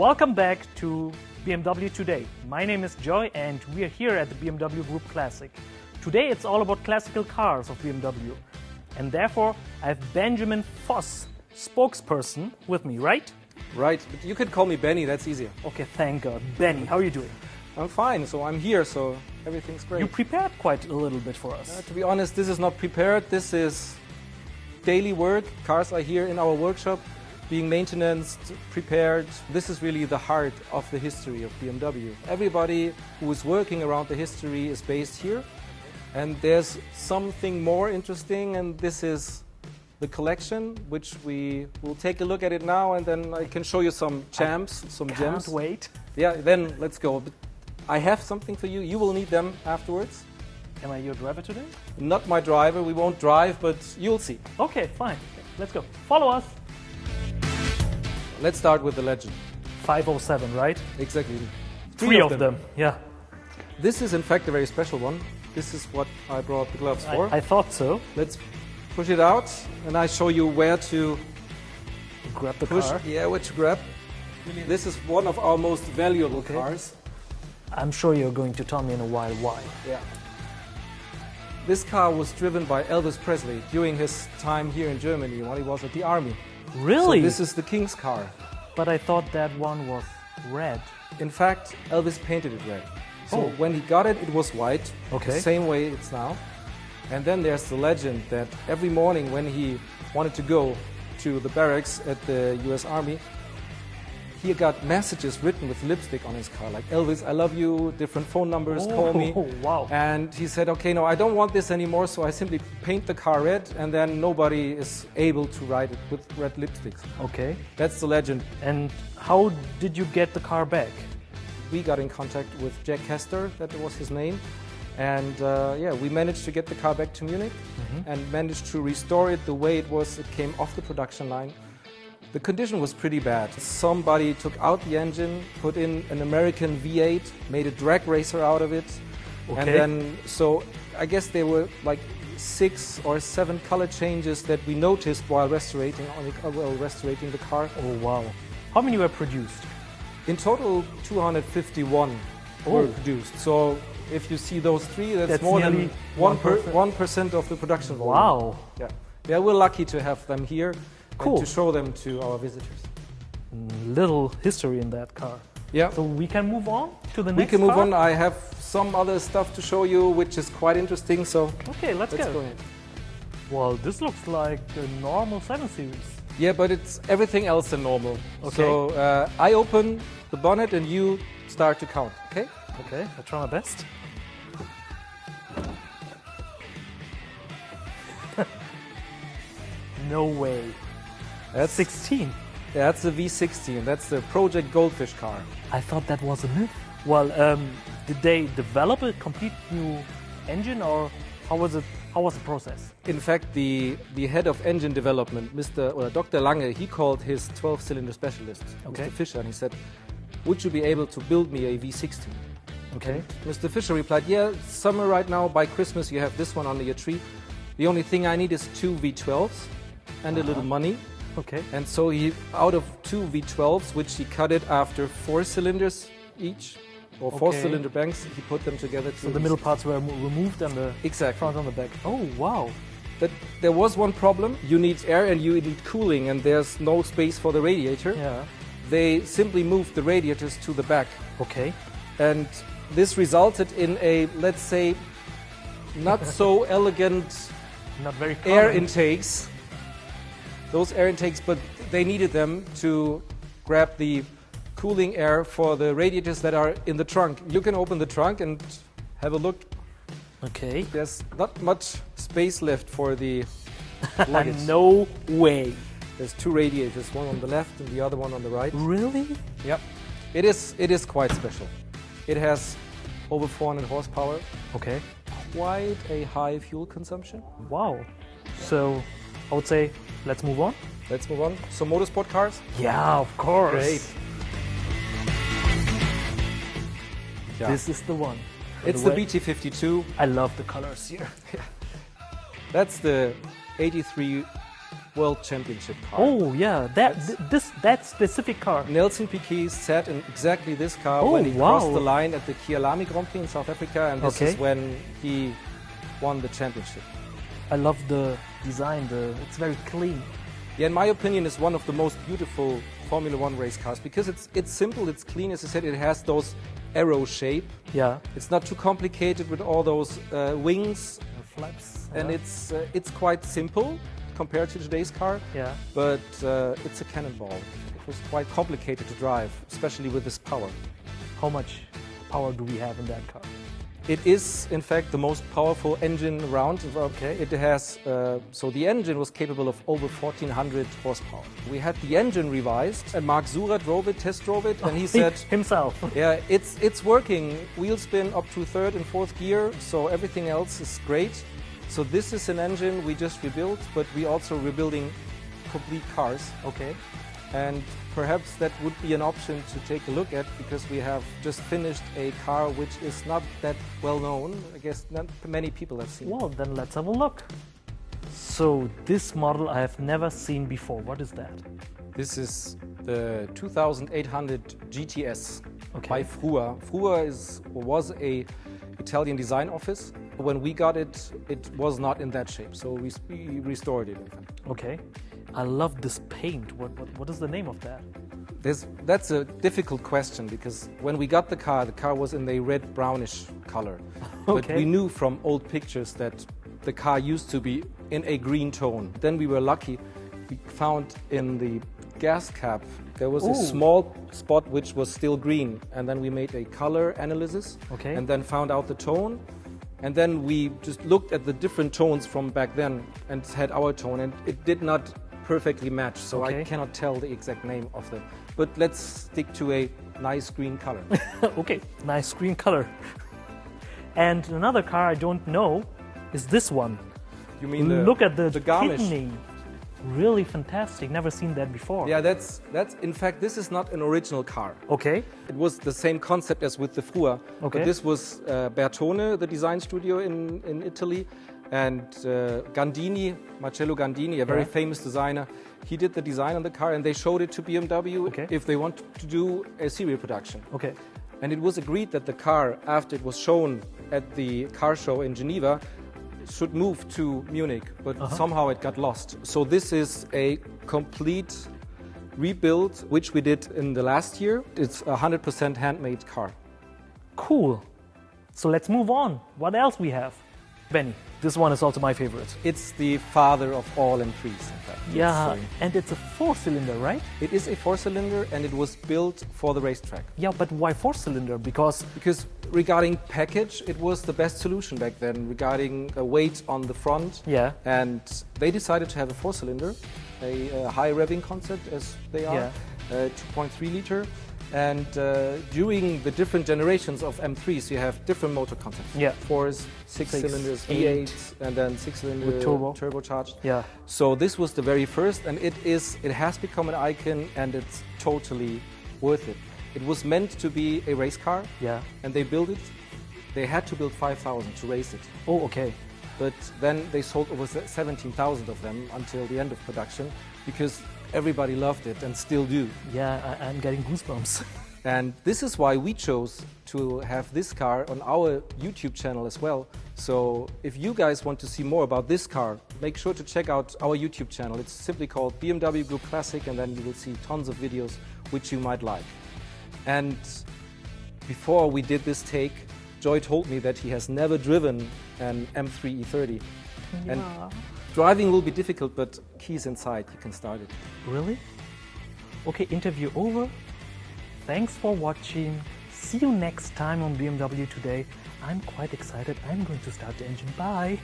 Welcome back to BMW Today. My name is Joy and we are here at the BMW Group Classic. Today it's all about classical cars of BMW. And therefore I have Benjamin Voss, spokesperson, with me, right? Right, but you could call me Benny, that's easier. Okay, thank God. Benny, how are you doing? I'm fine, so I'm here, so everything's great. You prepared quite a little bit for us. To be honest, this is not prepared, this is daily work. Cars are here in our workshop, being maintained, prepared. This is really the heart of the history of BMW. Everybody who is working around the history is based here. And there's something more interesting, and this is the collection, which we will take a look at it now, and then I can show you some gems. Can't wait. Yeah, then let's go. But I have something for you. You will need them afterwards. Am I your driver today? Not my driver. We won't drive, but you'll see. Okay, fine. Let's go. Follow us. Let's start with the legend. 507, right? Exactly. Three of them. Yeah. This is in fact a very special one. This is what I brought the gloves for. I thought so. Let's push it out, and I show you where to grab the push. car. Yeah, where to grab. Really, this is one of our most valuable cars. I'm sure you're going to tell me in a while why. Yeah. This car was driven by Elvis Presley during his time here in Germany when he was at the army. Really? So this is the King's car. But I thought that one was red. In fact, Elvis painted it red. So when he got it, it was white. Okay. The same way it's now. And then there's the legend that every morning when he wanted to go to the barracks at the US Army, he got messages written with lipstick on his car, like Elvis, I love you, different phone numbers, call me. Wow. And he said, okay, no, I don't want this anymore, so I simply paint the car red, and then nobody is able to ride it with red lipsticks. Okay. That's the legend. And how did you get the car back? We got in contact with Jack Kester, that was his name. And yeah, we managed to get the car back to Munich and managed to restore it the way it was. It came off the production line. The condition was pretty bad. Somebody took out the engine, put in an American V8, made a drag racer out of it. Okay. And then, so I guess there were like 6 or 7 color changes that we noticed while restorating the car. Oh, wow. How many were produced? In total, 251 were produced. So if you see those 3, that's more than 1% of the production volume. Wow. Yeah. Yeah, we're lucky to have them here. Cool. And to show them to our visitors. Little history in that car. Yeah. So we can move on to the next We can move car? on. I have some other stuff to show you, which is quite interesting. So okay, let's go ahead. Well, this looks like a normal 7 Series. Yeah, but it's everything else than normal. Okay. So I open the bonnet and you start to count, okay? Okay, I'll try my best. No way. That's 16. That's the V16. That's the Project Goldfish car. I thought that was a myth. Well, did they develop a complete new engine, or how was it? How was the process? In fact, the head of engine development, Dr. Lange, he called his 12-cylinder specialist, Okay. Mr. Fischer, and he said, "Would you be able to build me a V16?" Okay. Mr. Fischer replied, "Yeah, summer right now. By Christmas, you have this one under your tree. The only thing I need is 2 V12s and a little money." Okay. And so he, out of 2 V12s, which he cut it after 4 cylinders each, or 4-cylinder banks, he put them together. So the middle parts were removed and the front and the back. Oh, wow. There was one problem. You need air and you need cooling, and there's no space for the radiator. Yeah. They simply moved the radiators to the back. Okay. And this resulted in a, let's say, not so elegant Not very air common. intakes. Those air intakes, but they needed them to grab the cooling air for the radiators that are in the trunk. You can open the trunk and have a look. Okay. There's not much space left for the luggage. No way. There's 2 radiators, one on the left and the other one on the right. Really? Yep. It is quite special. It has over 400 horsepower. Okay. Quite a high fuel consumption. Wow. So I would say let's move on. Let's move on. So motorsport cars? Yeah, of course. Great. Yeah. This is the one. It's the BT52. I love the colors here. That's the 83 World Championship car. Oh yeah, that specific car. Nelson Piquet sat in exactly this car Oh, when he wow. crossed the line at the Kyalami Grand Prix in South Africa, and this Okay. is when he won the championship. I love the design. It's very clean. Yeah, in my opinion, it's one of the most beautiful Formula One race cars because it's simple, it's clean. As I said, it has those arrow shape. Yeah. It's not too complicated with all those wings, Flaps. and yeah. it's quite simple compared to today's car. Yeah. But it's a cannonball. It was quite complicated to drive, especially with this power. How much power do we have in that car? It is, in fact, the most powerful engine around. Okay. It has, so the engine was capable of over 1,400 horsepower. We had the engine revised, and Mark Zura test drove it, and he said, himself. yeah, it's working. Wheel spin up to third and fourth gear, so everything else is great. So this is an engine we just rebuilt, but we also rebuilding complete cars. Okay. And perhaps that would be an option to take a look at, because we have just finished a car which is not that well known. I guess not many people have seen it. Well, then let's have a look. So this model I have never seen before. What is that? This is the 2800 GTS Okay. by Frua. Frua was a Italian design office. When we got it, it was not in that shape, so we restored it, in fact. Okay. I love this paint. What is the name of that? That's a difficult question, because when we got the car was in a red-brownish color. But Okay. we knew from old pictures that the car used to be in a green tone. Then we were lucky. We found in the gas cap there was a Ooh. small spot which was still green. And then we made a color analysis. Okay. And then found out the tone. And then we just looked at the different tones from back then and had our tone. And it did not perfectly match, so Okay. I cannot tell the exact name of them. But let's stick to a nice green color. Okay, nice green color. And another car I don't know is this one. You mean Look at the Garmisch? kidney. Really fantastic. Never seen that before. Yeah, that's in fact, this is not an original car. Okay. It was the same concept as with the Frua. Okay. But this was Bertone, the design studio in Italy, and Gandini, Marcello Gandini, a very Yeah. famous designer. He did the design on the car, and they showed it to BMW Okay. if they want to do a serial production. Okay. And it was agreed that the car, after it was shown at the car show in Geneva, should move to Munich, but somehow it got lost. So this is a complete rebuild, which we did in the last year. It's a 100% handmade car. Cool. So let's move on. What else we have? Benny, this one is also my favorite. It's the father of all M3s, in fact. Yeah, It's, and it's a 4-cylinder, right? it is a 4-cylinder, and it was built for the racetrack. Yeah, but why 4-cylinder? Because Because regarding package, it was the best solution back then, regarding weight on the front. Yeah. And they decided to have a 4-cylinder, a high revving concept as they are, 2.3 liter. And during the different generations of M3s, you have different motor concepts. Yeah. 4s, 6 cylinders, 8, V8s, and then 6-cylinder with turbo. turbocharged. Yeah. So this was the very first, and it has become an icon, and it's totally worth it. It was meant to be a race car, Yeah. and they built it. They had to build 5,000 to race it, Oh, okay. but then they sold over 17,000 of them until the end of production, because everybody loved it and still do. Yeah, I'm getting goosebumps. And this is why we chose to have this car on our YouTube channel as well. So if you guys want to see more about this car, make sure to check out our YouTube channel. It's simply called BMW Group Classic, and then you will see tons of videos which you might like. And before we did this take, Joy told me that he has never driven an M3 E30. And Yeah. driving will be difficult, but keys inside, you can start it. Really? Okay, interview over. Thanks for watching. See you next time on BMW Today. I'm quite excited. I'm going to start the engine. Bye.